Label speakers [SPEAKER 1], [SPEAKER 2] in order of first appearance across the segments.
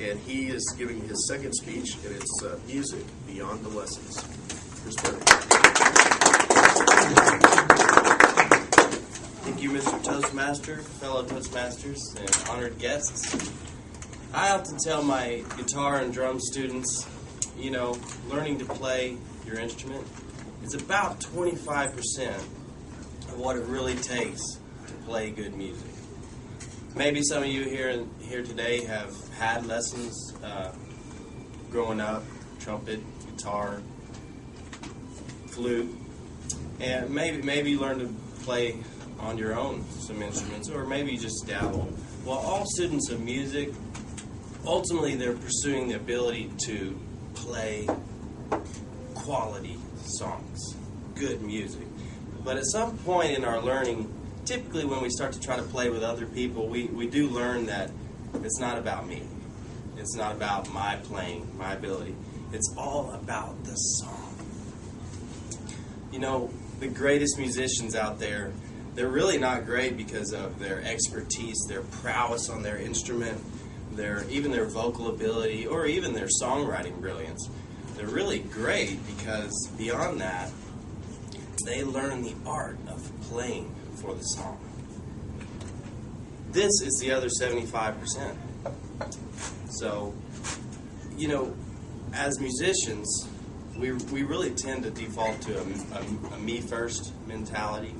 [SPEAKER 1] and he is giving his second speech, and it's Music Beyond the Lessons. Here's Terry.
[SPEAKER 2] Thank you, Mr. Toastmaster, fellow Toastmasters, and honored guests. I often tell my guitar and drum students, you know, learning to play your instrument is about 25% of what it really takes to play good music. Maybe some of you here today have had lessons growing up, trumpet, guitar, flute, and maybe you learned to play on your own some instruments, or maybe you just dabble. Well, all students of music, ultimately they're pursuing the ability to play quality songs, good music. But at some point in our learning, typically when we start to try to play with other people, we do learn that it's not about me. It's not about my playing, my ability. It's all about the song. You know, the greatest musicians out there, they're really not great because of their expertise, their prowess on their instrument, even their vocal ability, or even their songwriting brilliance. They're really great because beyond that, they learn the art of playing for the song. This is the other 75%. So, you know, as musicians, we really tend to default to a me-first mentality.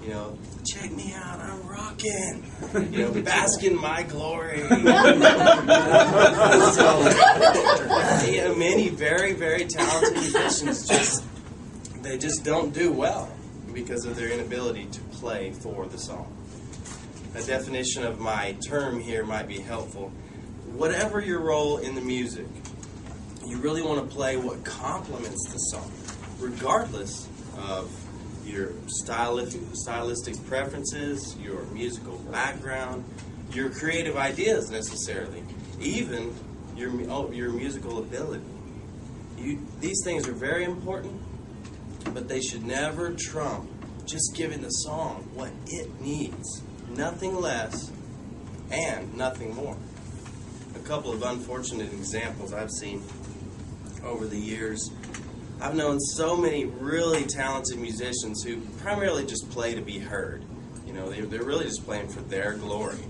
[SPEAKER 2] You know, check me out, I'm rocking. You know, bask in my glory. So, you know, many very, very talented musicians just don't do well because of their inability to play for the song. A definition of my term here might be helpful. Whatever your role in the music, you really want to play what complements the song, regardless of your stylistic preferences, your musical background, your creative ideas necessarily, even your musical ability. These things are very important, but they should never trump just giving the song what it needs, nothing less and nothing more. A couple of unfortunate examples I've seen over the years. I've known so many really talented musicians who primarily just play to be heard. You know, they're really just playing for their glory.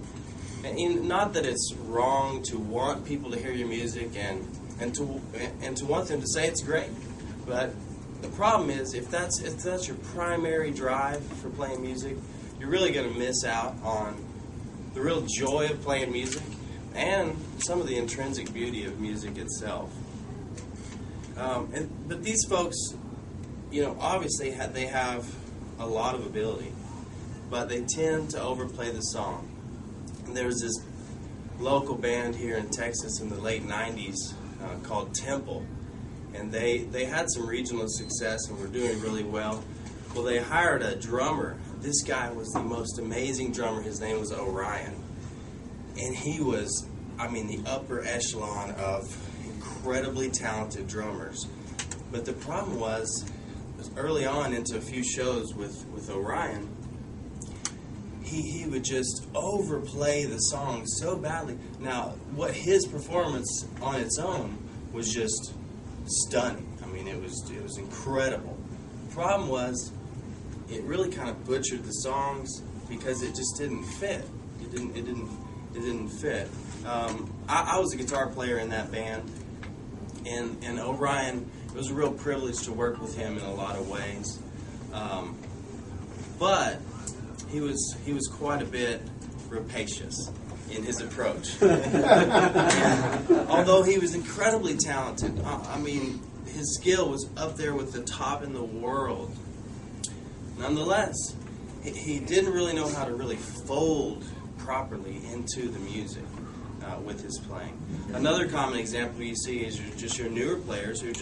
[SPEAKER 2] And not that it's wrong to want people to hear your music and to want them to say it's great, but the problem is if that's your primary drive for playing music, you're really going to miss out on the real joy of playing music and some of the intrinsic beauty of music itself. But these folks, you know, obviously they have a lot of ability, but they tend to overplay the song. And there was this local band here in Texas in the late 90s called Temple, and they had some regional success and were doing really well. Well, they hired a drummer. This guy was the most amazing drummer. His name was Orion, and he was, I mean, the upper echelon of incredibly talented drummers. But the problem was, early on into a few shows with Orion, he would just overplay the song so badly. Now, what his performance on its own was just stunning. I mean, it was incredible. The problem was, it really kind of butchered the songs because it just didn't fit. It didn't fit. I was a guitar player in that band, and Orion, it was a real privilege to work with him in a lot of ways. But he was quite a bit rapacious in his approach. Although he was incredibly talented, I mean, his skill was up there with the top in the world. Nonetheless, he didn't really know how to really fold properly into the music with his playing. Another common example you see is your newer players who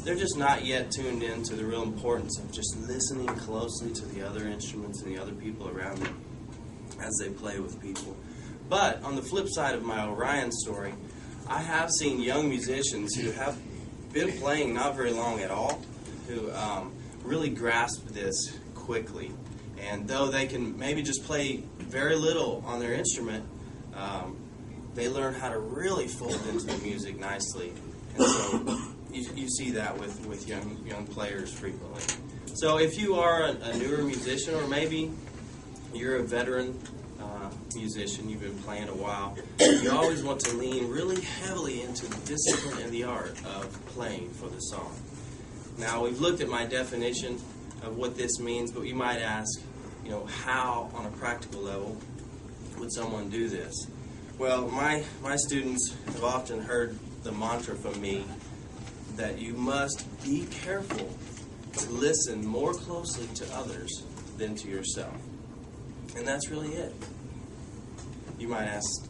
[SPEAKER 2] they're just not yet tuned in to the real importance of just listening closely to the other instruments and the other people around them as they play with people. But on the flip side of my Orion story, I have seen young musicians who have been playing not very long at all, who really grasp this quickly. And though they can maybe just play very little on their instrument, they learn how to really fold into the music nicely. And so you see that with young players frequently. So if you are a newer musician, or maybe you're a veteran musician, you've been playing a while, you always want to lean really heavily into the discipline and the art of playing for the song. Now, we've looked at my definition of what this means, but you might ask, how on a practical level would someone do this? Well, my students have often heard the mantra from me that you must be careful to listen more closely to others than to yourself. And that's really it. You might ask,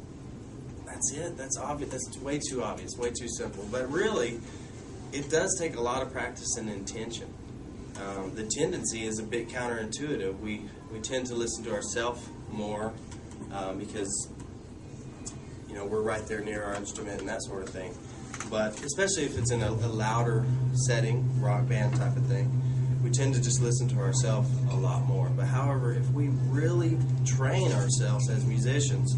[SPEAKER 2] that's it? That's obvious. That's way too obvious, way too simple. But really, it does take a lot of practice and intention. The tendency is a bit counterintuitive. We tend to listen to ourselves more because we're right there near our instrument and that sort of thing. But especially if it's in a louder setting, rock band type of thing, we tend to just listen to ourselves a lot more. But however, if we really train ourselves as musicians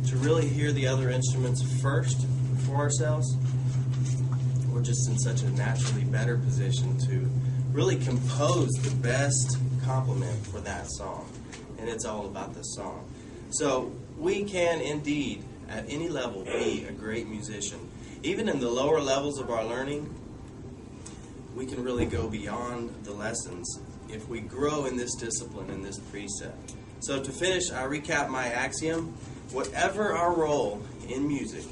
[SPEAKER 2] to really hear the other instruments first before ourselves, we're just in such a naturally better position to really compose the best complement for that song. And it's all about the song. So we can indeed, at any level, be a great musician. Even in the lower levels of our learning, we can really go beyond the lessons if we grow in this discipline, in this precept. So to finish, I recap my axiom. Whatever our role in music,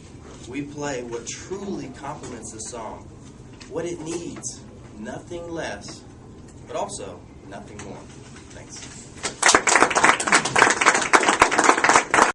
[SPEAKER 2] we play what truly complements the song, what it needs, nothing less, but also nothing more. Thanks.